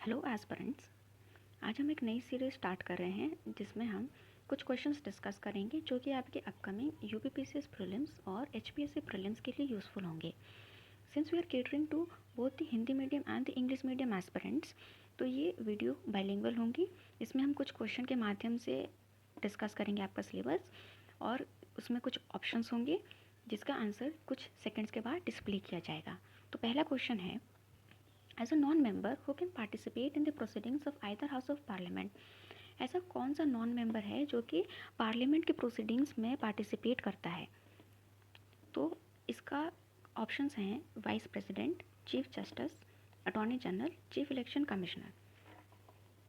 Hello aspirants. आज हम एक नई सीरीज स्टार्ट कर रहे हैं जिसमें हम कुछ क्वेश्चंस डिस्कस करेंगे जो कि आपके अपकमिंग यूपीपीसीएस प्रीलिम्स और एचपीएससी प्रीलिम्स के लिए यूज़फुल होंगे। Since we are catering to both the Hindi medium and the English medium aspirants, तो ये वीडियो बाइलिंगुअल होंगी। इसमें हम कुछ क्वेश्चन के माध्यम से डिस्कस करेंगे आपका सिलेबस, और उसमें कुछ ऑप्शंस होंगे जिसका आंसर कुछ सेकेंड्स के बाद डिस्प्ले किया जाएगा। तो पहला क्वेश्चन है, as a non member who can participate in the proceedings of either house of parliament. ऐसा कौन सा नॉन मेंबर है जो कि पार्लियामेंट के प्रोसीडिंग्स में पार्टिसिपेट करता है? तो इसका ऑप्शंस हैं vice president, chief justice, attorney general, chief election commissioner.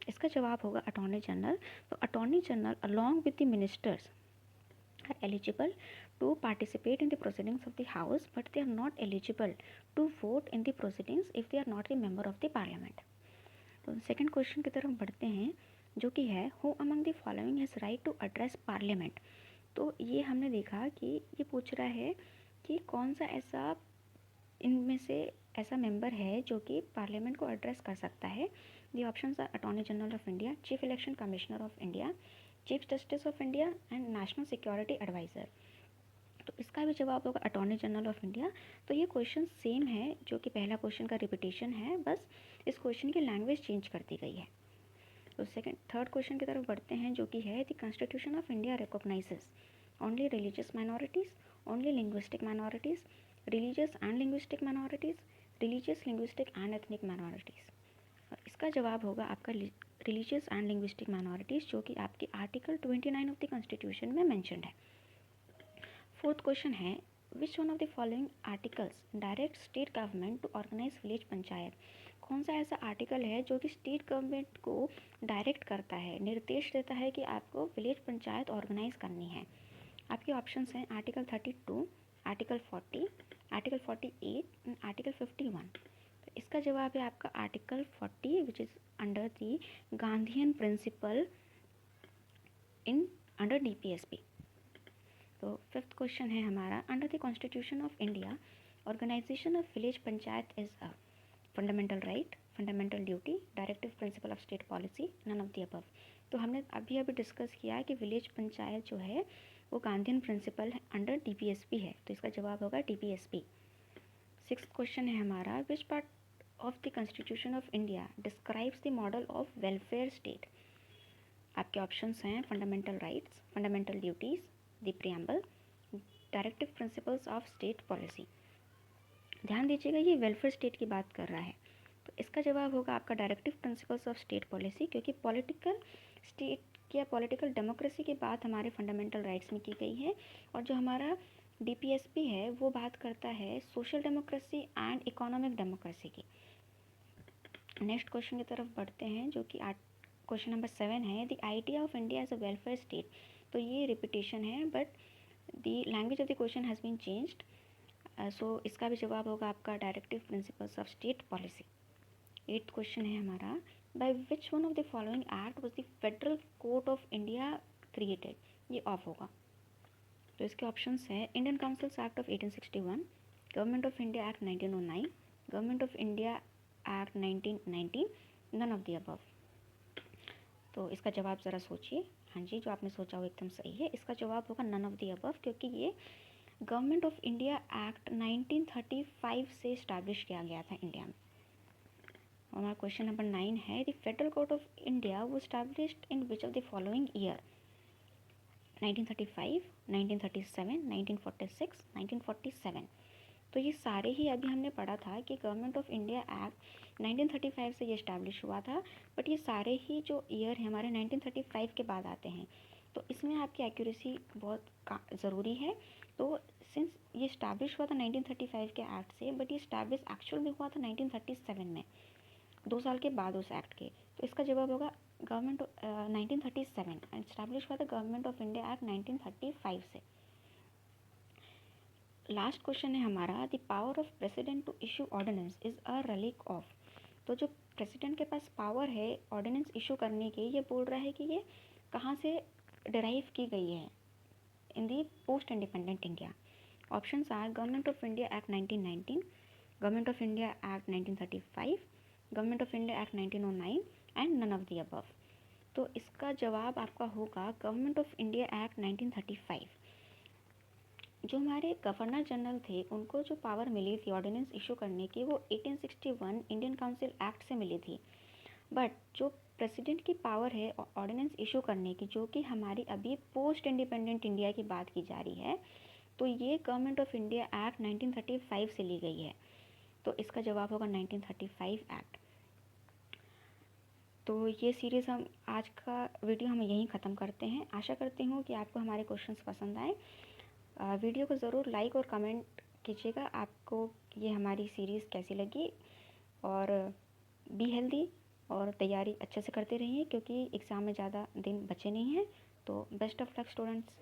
इसका जवाब होगा अटॉर्नी जनरल। तो attorney general along with the ministers are eligible to participate in the proceedings of the house, but they are not eligible to vote in the proceedings if they are not a member of the parliament. तो second question की तरफ बढ़ते हैं जो कि है, who among the following has right to address parliament. तो ये हमने देखा कि ये पूछ रहा है कि कौन सा ऐसा इनमें से ऐसा मेंबर है जो कि पार्लियामेंट को एड्रेस कर सकता है। The options are attorney general of India, chief election commissioner of India, chief justice of India and national security adviser. तो इसका भी जवाब होगा अटॉर्नी जनरल ऑफ इंडिया। तो ये क्वेश्चन सेम है जो कि पहला क्वेश्चन का रिपीटेशन है, बस इस क्वेश्चन की लैंग्वेज चेंज कर दी गई है। तो थर्ड क्वेश्चन की तरफ बढ़ते हैं जो कि है, the constitution of India recognises only religious minorities, only linguistic minorities, religious and linguistic minorities, religious linguistic and ethnic minorities. और इसका जवाब होगा आपका रिलीजियस एंड लिंग्विस्टिक माइनॉरिटीज़, जो कि आपके आर्टिकल 29 ऑफ द कॉन्स्टिट्यूशन में मैंशनड है। फोर्थ क्वेश्चन है, which one of the following articles direct state government to organize village panchayat. कौन सा ऐसा आर्टिकल है जो कि स्टेट गवर्नमेंट को डायरेक्ट करता है, निर्देश देता है कि आपको विलेज पंचायत ऑर्गेनाइज करनी है? आपके ऑप्शंस हैं article 32, article 40, article 48 and article 51। तो इसका जवाब है आपका article 40, which is under the Gandhian principle in under DPSP. तो फिफ्थ क्वेश्चन है हमारा, under the constitution of India organization of village panchayat is a fundamental right, fundamental duty, directive principle of state policy, none of the above. तो हमने अभी discuss किया है कि village panchayat जो है वो गांधीयन प्रिंसिपल है, अंडर डीपीएसपी है। तो इसका जवाब होगा डीपीएसपी। सिक्स्थ क्वेश्चन है हमारा, which part of the constitution of India describes the model of welfare state. आपके ऑप्शंस हैं fundamental rights, fundamental duties, the preamble, directive principles of state policy. ध्यान दीजिएगा, ये वेलफेयर स्टेट की बात कर रहा है। तो इसका जवाब होगा आपका directive principles of state policy, क्योंकि पॉलिटिकल स्टेट या पॉलिटिकल डेमोक्रेसी की बात हमारे फंडामेंटल राइट्स में की गई है, और जो हमारा डीपीएसपी है वो बात करता है social democracy and economic democracy की। नेक्स्ट क्वेश्चन की तरफ बढ़ते हैं जो कि क्वेश्चन नंबर 7 है, the idea of India as a welfare state. तो ये रिपीटेशन है, but the language of the question has been changed. So इसका भी जवाब होगा आपका directive principles of state policy. Eighth question है हमारा, by which one of the following act was the federal court of India created. ये ऑफ होगा। तो इसके ऑप्शंस है Indian councils act of 1861, government of India act 1909, government of India act 1919, none of the above. तो इसका जवाब ज़रा सोचिए। हाँ जी, जो आपने सोचा वो एकदम सही है। इसका जवाब होगा नन ऑफ द अबव, क्योंकि ये गवर्नमेंट ऑफ इंडिया एक्ट 1935 से इस्टेब्लिश किया गया था इंडिया में। हमारा क्वेश्चन नंबर 9 है, the federal court of India वो established in which of the following year. 1935, 1937, 1946, 1947। तो ये सारे ही अभी हमने पढ़ा था कि गवर्नमेंट ऑफ इंडिया एक्ट 1935 से ये इस्टेब्लिश हुआ था, बट ये सारे ही जो ईयर हैं हमारे 1935 के बाद आते हैं। तो इसमें आपकी एक्यूरेसी बहुत ज़रूरी है। तो सिंस ये इस्टेब्लिश हुआ था 1935 के एक्ट से, बट ये इस्टेब्लिश एक्चुअल में हुआ था 1937 में, 2 साल के बाद उस एक्ट के। तो इसका जवाब होगा गवर्नमेंट 1937 एंड इस्टेब्लिश हुआ था गवर्नमेंट ऑफ इंडिया एक्ट 1935 से। लास्ट क्वेश्चन है हमारा, the power of president to issue ordinance is a relic of. तो जो प्रेसिडेंट के पास पावर है ऑर्डिनेंस इशू करने की, ये बोल रहा है कि ये कहाँ से डिराइव की गई है in the post independent India. Options are government of India act 1919, government of India act 1935, government of India act 1909 and none of the above. तो इसका जवाब आपका होगा गवर्नमेंट ऑफ इंडिया एक्ट 1935। जो हमारे गवर्नर जनरल थे उनको जो पावर मिली थी ऑर्डिनेंस इशू करने की वो 1861 इंडियन काउंसिल एक्ट से मिली थी। बट जो प्रेसिडेंट की पावर है ऑर्डिनेंस इशू करने की, जो कि हमारी अभी पोस्ट इंडिपेंडेंट इंडिया की बात की जा रही है, तो ये गवर्नमेंट ऑफ इंडिया एक्ट 1935 से ली गई है। तो इसका जवाब होगा 1935 एक्ट। तो ये सीरीज़ हम आज का वीडियो हम यहीं ख़त्म करते हैं। आशा करती हूँ कि आपको हमारे क्वेश्चंस पसंद आए। वीडियो को ज़रूर लाइक और कमेंट कीजिएगा आपको ये हमारी सीरीज़ कैसी लगी। और बी हेल्दी और तैयारी अच्छे से करते रहिए क्योंकि एग्ज़ाम में ज़्यादा दिन बचे नहीं हैं। तो बेस्ट ऑफ लक स्टूडेंट्स।